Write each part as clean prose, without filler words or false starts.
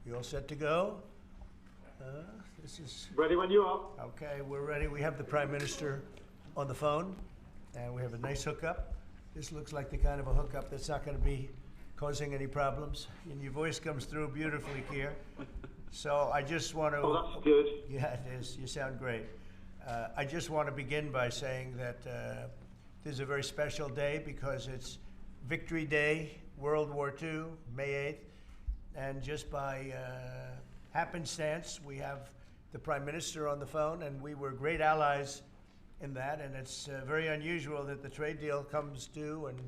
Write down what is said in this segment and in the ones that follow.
You all set to go? This is Ready when you are. okay. We're ready. We have the Prime Minister on the phone, and we have a nice hookup. This looks like the kind of a hookup that's not going to be causing any problems. And your voice comes through beautifully, Keir. So I just want to. Oh, that's good. Yeah, it is. You sound great. I just want to begin by saying that this is a very special day because it's Victory Day, World War II, May 8th. And just by happenstance, we have the Prime Minister on the phone, and we were great allies in that. And it's very unusual that the trade deal comes due, and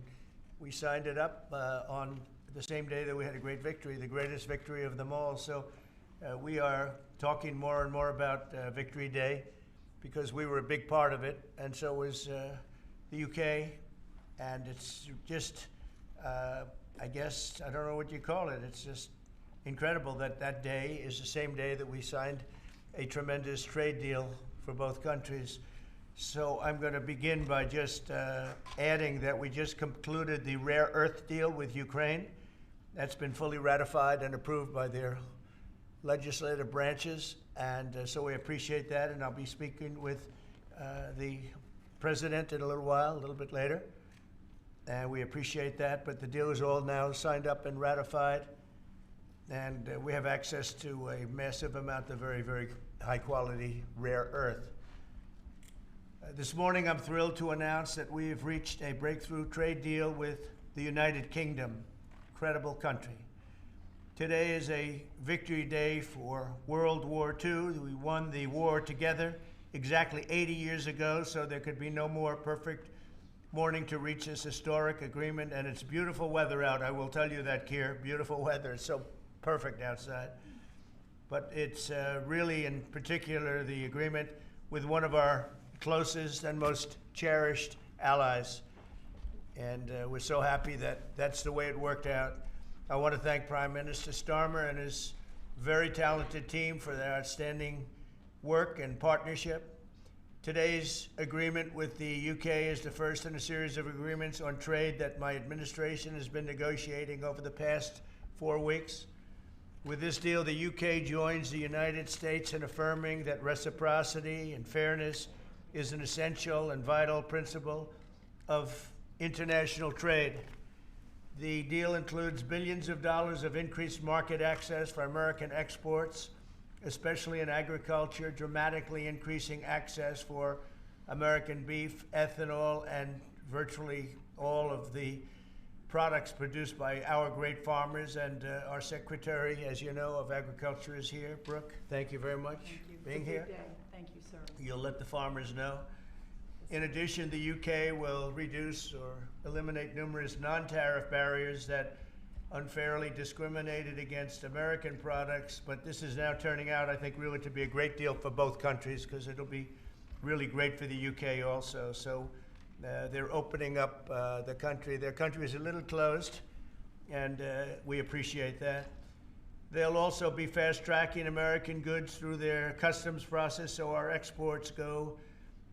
we signed it up on the same day that we had a great victory, the greatest victory of them all. So we are talking more and more about Victory Day because we were a big part of it, and so was the UK. And it's just, I guess, I don't know what you call it. It's just incredible that that day is the same day that we signed a tremendous trade deal for both countries. So I'm going to begin by just adding that we just concluded the rare earth deal with Ukraine. That's been fully ratified and approved by their legislative branches, and so we appreciate that, and I'll be speaking with the president in a little while, a little bit later, and we appreciate that. But the deal is all now signed up and ratified, and we have access to a massive amount of very, very high quality rare earth. This morning I'm thrilled to announce that we have reached a breakthrough trade deal with the United Kingdom, incredible country. Today is a victory day for World War II. We won the war together exactly 80 years ago, so there could be no more perfect morning to reach this historic agreement. And it's beautiful weather out, I will tell you that, Keir. Beautiful weather. It's so perfect outside. But it's really, in particular, the agreement with one of our closest and most cherished allies. And we're so happy that that's the way it worked out. I want to thank Prime Minister Starmer and his very talented team for their outstanding work and partnership. Today's agreement with the UK is the first in a series of agreements on trade that my administration has been negotiating over the past 4 weeks. With this deal, the UK joins the United States in affirming that reciprocity and fairness is an essential and vital principle of international trade. The deal includes billions of dollars of increased market access for American exports, especially in agriculture, dramatically increasing access for American beef, ethanol, and virtually all of the products produced by our great farmers. And our Secretary, as you know, of Agriculture is here. Brooke, thank you very much for being here. Thank you, sir. You'll let the farmers know. In addition, the UK will reduce or eliminate numerous non-tariff barriers that unfairly discriminated against American products. But this is now turning out, I think, really to be a great deal for both countries, because it'll be really great for the UK also. So they're opening up the country. Their country is a little closed, and we appreciate that. They'll also be fast-tracking American goods through their customs process, so our exports go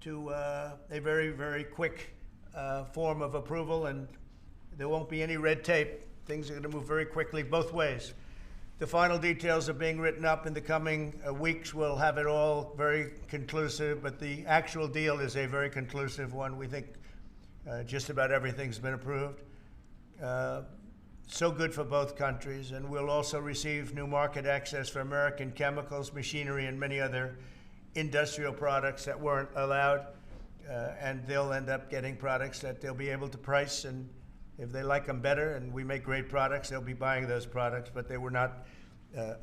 to a very, very quick form of approval, and there won't be any red tape. Things are going to move very quickly both ways. The final details are being written up in the coming weeks. We'll have it all very conclusive, but the actual deal is a very conclusive one. We think just about everything's been approved. So good for both countries, and we'll also receive new market access for American chemicals, machinery, and many other industrial products that weren't allowed, and they'll end up getting products that they'll be able to price, and if they like them better and we make great products, they'll be buying those products, but they were not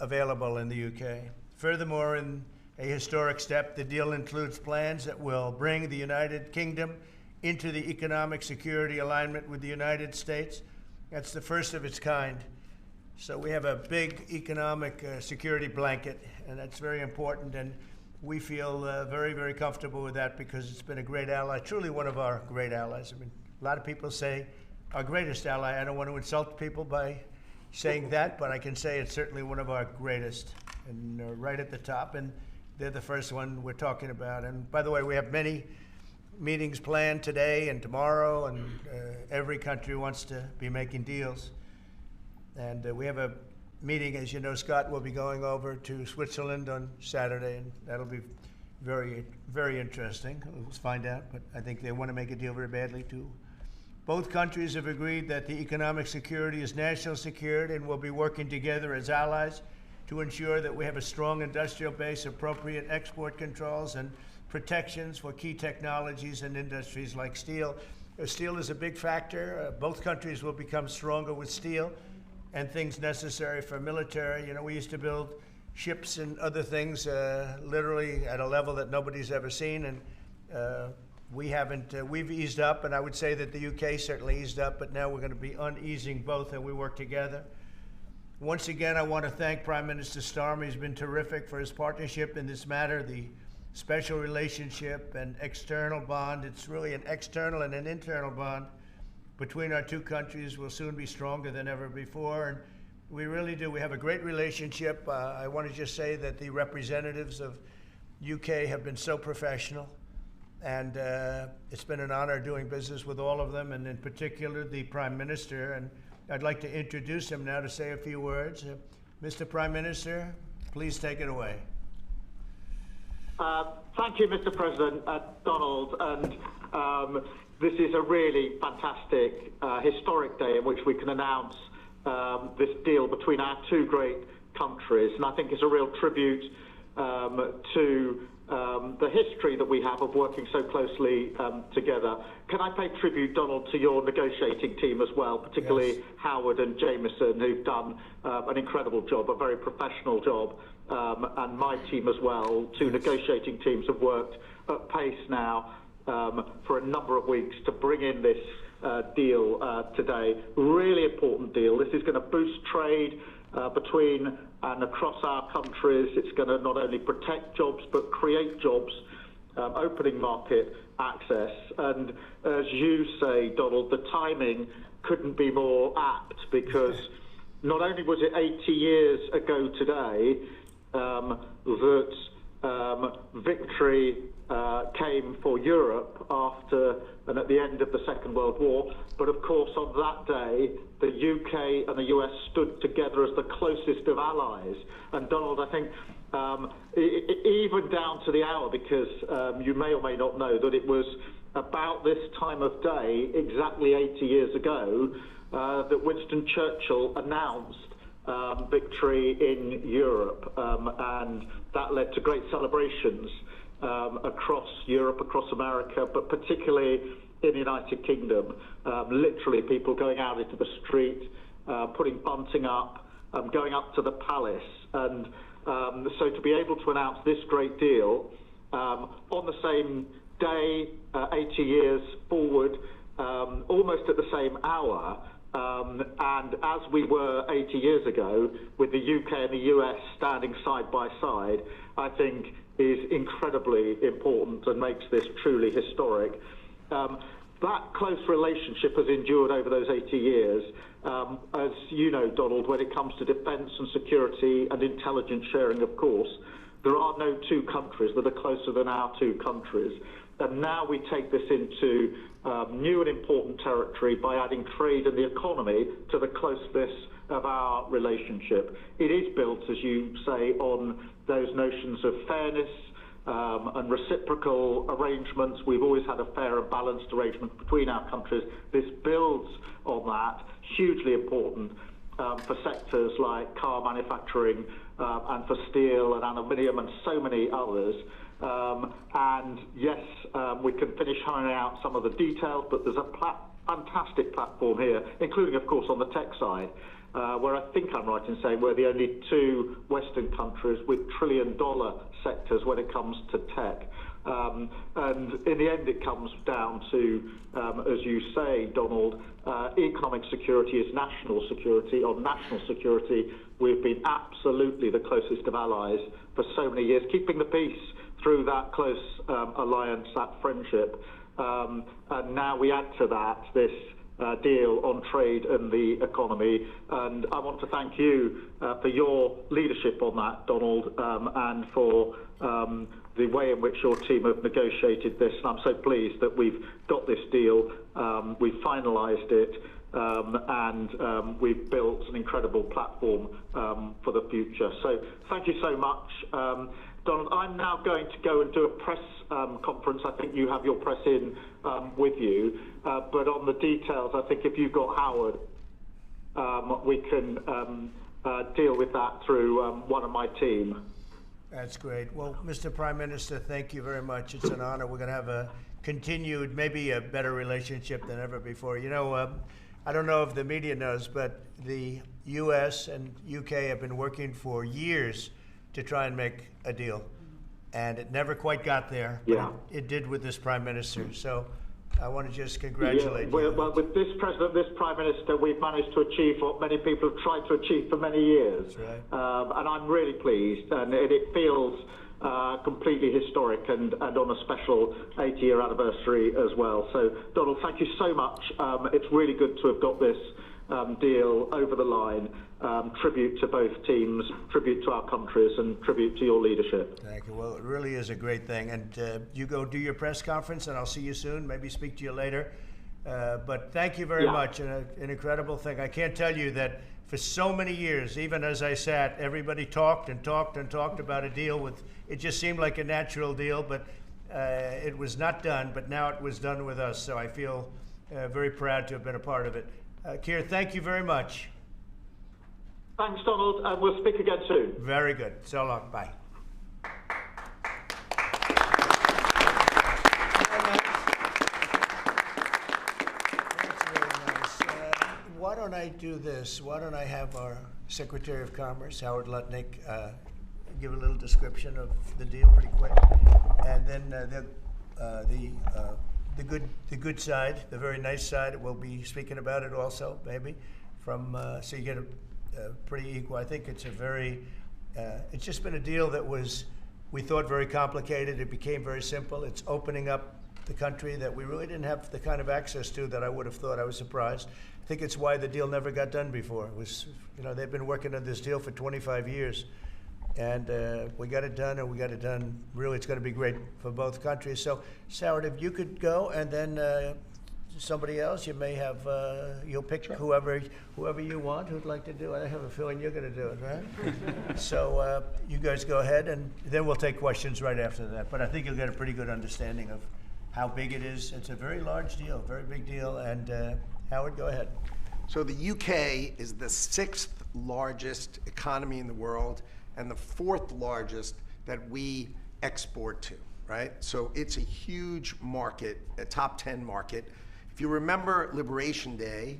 available in the UK. Furthermore, in a historic step, the deal includes plans that will bring the United Kingdom into the economic security alignment with the United States. That's the first of its kind. So we have a big economic security blanket, and that's very important, and we feel very, very comfortable with that because it's been a great ally, truly one of our great allies. I mean, a lot of people say our greatest ally. I don't want to insult people by saying that, but I can say it's certainly one of our greatest, and right at the top, and they're the first one we're talking about. And by the way, we have many meetings planned today and tomorrow, and every country wants to be making deals. And we have a meeting. As you know, Scott will be going over to Switzerland on Saturday, and that'll be very, very interesting. Let's find out, but I think they want to make a deal very badly, too. Both countries have agreed that the economic security is national security and will be working together as allies to ensure that we have a strong industrial base, appropriate export controls, and protections for key technologies and industries like steel. Steel is a big factor. Both countries will become stronger with steel and things necessary for military. You know, we used to build ships and other things literally at a level that nobody's ever seen, and we've eased up, and I would say that the UK certainly eased up, but now we're going to be uneasing both, and we work together. Once again, I want to thank Prime Minister Starmer. He's been terrific for his partnership in this matter. The special relationship and external bond, it's really an external and an internal bond between our two countries will soon be stronger than ever before. And we really do. We have a great relationship. I want to just say that the representatives of UK have been so professional, and it's been an honor doing business with all of them, and in particular the Prime Minister. And I'd like to introduce him now to say a few words. Mr. Prime Minister, please take it away. Thank you, Mr. President, Donald. And this is a really fantastic, historic day in which we can announce this deal between our two great countries. And I think it's a real tribute to the history that we have of working so closely together. Can I pay tribute, Donald, to your negotiating team as well, particularly yes. Howard and Jameson, who've done an incredible job, a very professional job, and my team as well. Two negotiating teams have worked at pace now for a number of weeks to bring in this deal today. Really important deal. This is going to boost trade between and across our countries. It's going to not only protect jobs but create jobs, opening market access. And as you say, Donald, the timing couldn't be more apt, because not only was it 80 years ago today that victory came for Europe after and at the end of the Second World War, but of course on that day the UK and the US stood together as the closest of allies. And Donald, I think even down to the hour, because you may or may not know that it was about this time of day, exactly 80 years ago, that Winston Churchill announced victory in Europe, and that led to great celebrations across Europe, across America, but particularly in the United Kingdom. Literally people going out into the street, putting bunting up, going up to the palace. And so to be able to announce this great deal on the same day, 80 years forward, almost at the same hour, and as we were 80 years ago, with the UK and the US standing side by side, I think is incredibly important and makes this truly historic. That close relationship has endured over those 80 years. As you know, Donald, when it comes to defence and security and intelligence sharing, of course, there are no two countries that are closer than our two countries. And now we take this into new and important territory by adding trade and the economy to the closeness of our relationship. It is built, as you say, on those notions of fairness and reciprocal arrangements. We've always had a fair and balanced arrangement between our countries. This builds on that, hugely important for sectors like car manufacturing and for steel and aluminium and so many others. And yes, we can finish hammering out some of the details, but there's a fantastic platform here, including, of course, on the tech side, where I think I'm right in saying we're the only two Western countries with trillion-dollar sectors when it comes to tech. And in the end, it comes down to, as you say, Donald, economic security is national security. On national security, we've been absolutely the closest of allies for so many years, keeping the peace through that close alliance, that friendship. And now we add to that this deal on trade and the economy. And I want to thank you for your leadership on that, Donald, and for the way in which your team have negotiated this. And I'm so pleased that we've got this deal, we've finalised it, and we've built an incredible platform for the future. So thank you so much. Donald, I'm now going to go and do a press conference. I think you have your press in with you, but on the details, I think if you've got Howard, we can deal with that through one of my team. That's great. Well, Mr. Prime Minister, thank you very much. It's an honor. We're going to have a continued, maybe a better relationship than ever before. You know, I don't know if the media knows, but the U.S. and U.K. have been working for years to try and make a deal. And it never quite got there. Yeah. But it did with this Prime Minister. So I want to just congratulate you. Well, with this President, this Prime Minister, we've managed to achieve what many people have tried to achieve for many years. That's right. And I'm really pleased, and it feels completely historic and on a special 80-year anniversary as well. So, Donald, thank you so much. It's really good to have got this deal over the line. Tribute to both teams, tribute to our countries, and tribute to your leadership. Thank you. Well, it really is a great thing. And you go do your press conference, and I'll see you soon. Maybe speak to you later. But thank you very much. An incredible thing. I can't tell you that for so many years, even as I sat, everybody talked and talked and talked about a deal with, it just seemed like a natural deal, but it was not done. But now it was done with us. So I feel very proud to have been a part of it. Keir, thank you very much. Thanks, Donald, and we'll speak again soon. Very good. So long. Bye. That's very nice. Why don't I do this? Why don't I have our Secretary of Commerce, Howard Lutnick, give a little description of the deal pretty quick, and then the good side, the very nice side, we'll be speaking about it also, maybe, from so you get a pretty equal. I think it's a very, it's just been a deal that was, we thought, very complicated. It became very simple. It's opening up the country that we really didn't have the kind of access to that I would have thought. I was surprised. I think it's why the deal never got done before. It was, you know, they've been working on this deal for 25 years. And we got it done, and we got it done. Really, it's going to be great for both countries. So, Howard, if you could go, and then somebody else, you may have, you'll pick whoever you want who'd like to do it. I have a feeling you're going to do it, right? So you guys go ahead, and then we'll take questions right after that. But I think you'll get a pretty good understanding of how big it is. It's a very large deal, very big deal. And Howard, go ahead. So the UK is the 6th largest economy in the world and the 4th largest that we export to, right? So it's a huge market, a top 10 market. If you remember Liberation Day,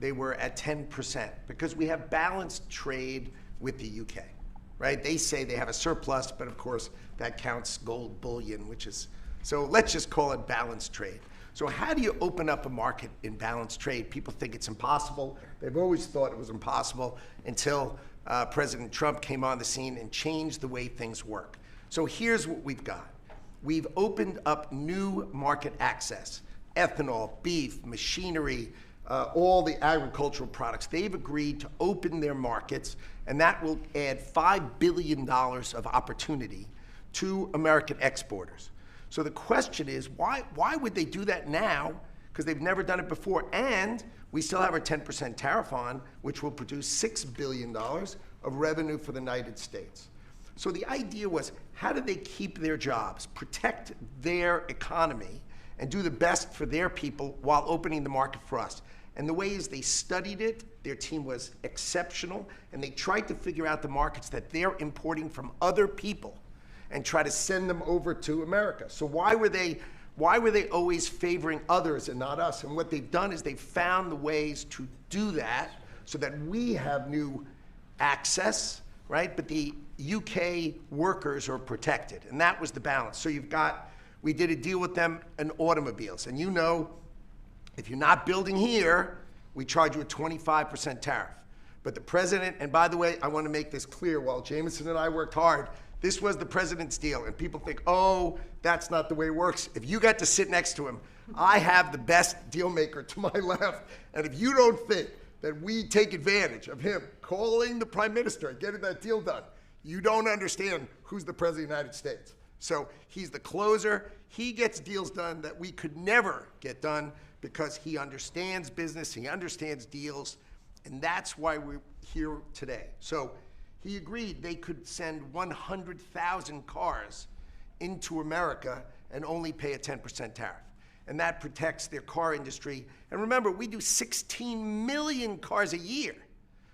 they were at 10% because we have balanced trade with the UK, right? They say they have a surplus, but of course that counts gold bullion, which is, so let's just call it balanced trade. So how do you open up a market in balanced trade? People think it's impossible. They've always thought it was impossible until President Trump came on the scene and changed the way things work. So here's what we've got. We've opened up new market access. Ethanol, beef, machinery, all the agricultural products. They've agreed to open their markets, and that will add $5 billion of opportunity to American exporters. So the question is, why would they do that now? Because they've never done it before, and we still have our 10% tariff on, which will produce $6 billion of revenue for the United States. So the idea was, how do they keep their jobs, protect their economy, and do the best for their people while opening the market for us? And the way is they studied it, their team was exceptional, and they tried to figure out the markets that they're importing from other people and try to send them over to America. So why were they always favoring others and not us? And what they've done is they've found the ways to do that so that we have new access, right? But the UK workers are protected, and that was the balance. So you've got, we did a deal with them in automobiles, and you know, if you're not building here, we charge you a 25% tariff. But the president, and by the way, I want to make this clear, while Jameson and I worked hard, this was the president's deal, and people think, oh, that's not the way it works. If you got to sit next to him, I have the best deal maker to my left, and if you don't think that we take advantage of him calling the prime minister and getting that deal done, you don't understand who's the president of the United States. So he's the closer. He gets deals done that we could never get done because he understands business, he understands deals, and that's why we're here today. So he agreed they could send 100,000 cars into America and only pay a 10% tariff. And that protects their car industry. And remember, we do 16 million cars a year.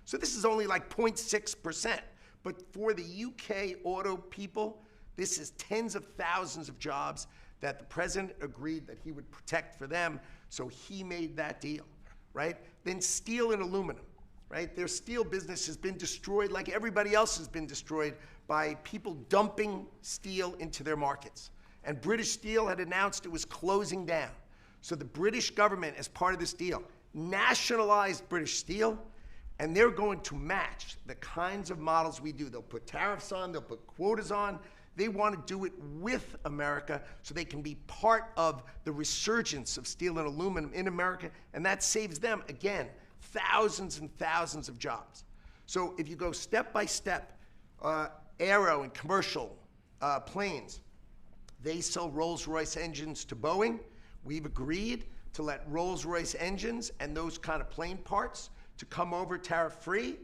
So this is only like 0.6%. But for the UK auto people, this is tens of thousands of jobs that the president agreed that he would protect for them. So he made that deal, right? Then steel and aluminum, right? Their steel business has been destroyed like everybody else has been destroyed by people dumping steel into their markets. And British Steel had announced it was closing down. So the British government, as part of this deal, nationalized British Steel, and they're going to match the kinds of models we do. They'll put tariffs on, they'll put quotas on. They want to do it with America so they can be part of the resurgence of steel and aluminum in America, and that saves them, again, thousands and thousands of jobs. So if you go step by step, aero and commercial planes, they sell Rolls-Royce engines to Boeing. We've agreed to let Rolls-Royce engines and those kind of plane parts to come over tariff-free.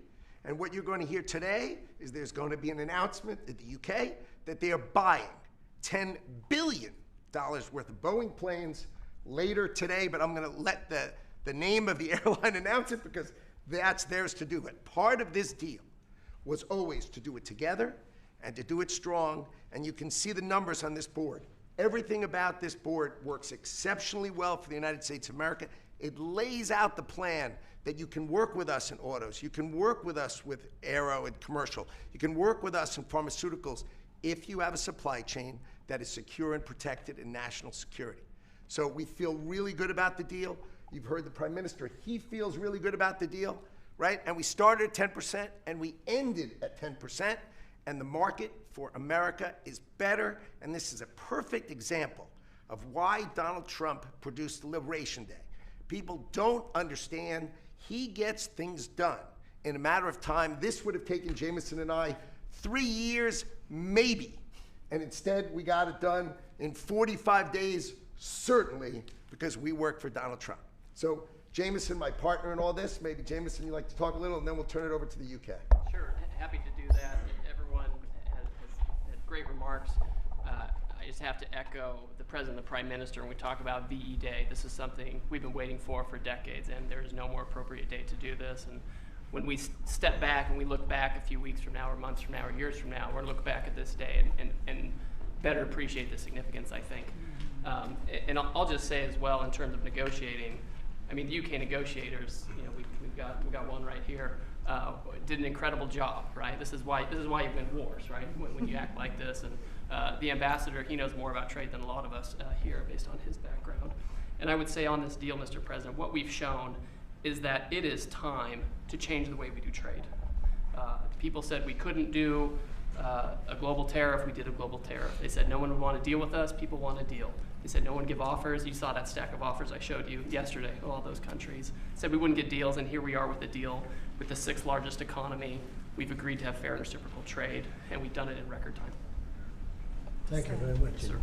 And what you're going to hear today is there's going to be an announcement in the UK that they are buying $10 billion worth of Boeing planes later today, but I'm going to let the name of the airline announce it because that's theirs to do it. Part of this deal was always to do it together and to do it strong, and you can see the numbers on this board. Everything about this board works exceptionally well for the United States of America. It lays out the plan that you can work with us in autos, you can work with us with aero and commercial, you can work with us in pharmaceuticals if you have a supply chain that is secure and protected in national security. So we feel really good about the deal. You've heard the Prime Minister, he feels really good about the deal, right? And we started at 10% and we ended at 10%. And the market for America is better, and this is a perfect example of why Donald Trump produced Liberation Day. People don't understand he gets things done in a matter of time. This would have taken Jameson and I 3 years, maybe, and instead we got it done in 45 days, certainly, because we work for Donald Trump. So Jameson, my partner in all this, maybe Jameson, you'd like to talk a little, and then we'll turn it over to the UK. Sure, happy to do that. Everyone has great remarks. I just have to echo the President and the Prime Minister when we talk about VE Day. This is something we've been waiting for decades, and there is no more appropriate date to do this. And when we step back and we look back a few weeks from now or months from now or years from now, we're going to look back at this day and better appreciate the significance, I think. And I'll just say as well, in terms of negotiating, I mean, the UK negotiators, you know, we've got one right here, did an incredible job, right? This is why you win wars, right? When you act like this. And the ambassador, he knows more about trade than a lot of us here, based on his background. And I would say on this deal, Mr. President, what we've shown is that it is time to change the way we do trade. People said we couldn't do a global tariff. We did a global tariff. They said no one would want to deal with us. People want a deal. They said no one give offers. You saw that stack of offers I showed you yesterday, all those countries. Said we wouldn't get deals, and here we are with a deal with the 6th largest economy. We've agreed to have fair and reciprocal trade, and we've done it in record time. Thank you very much. Yes, sir.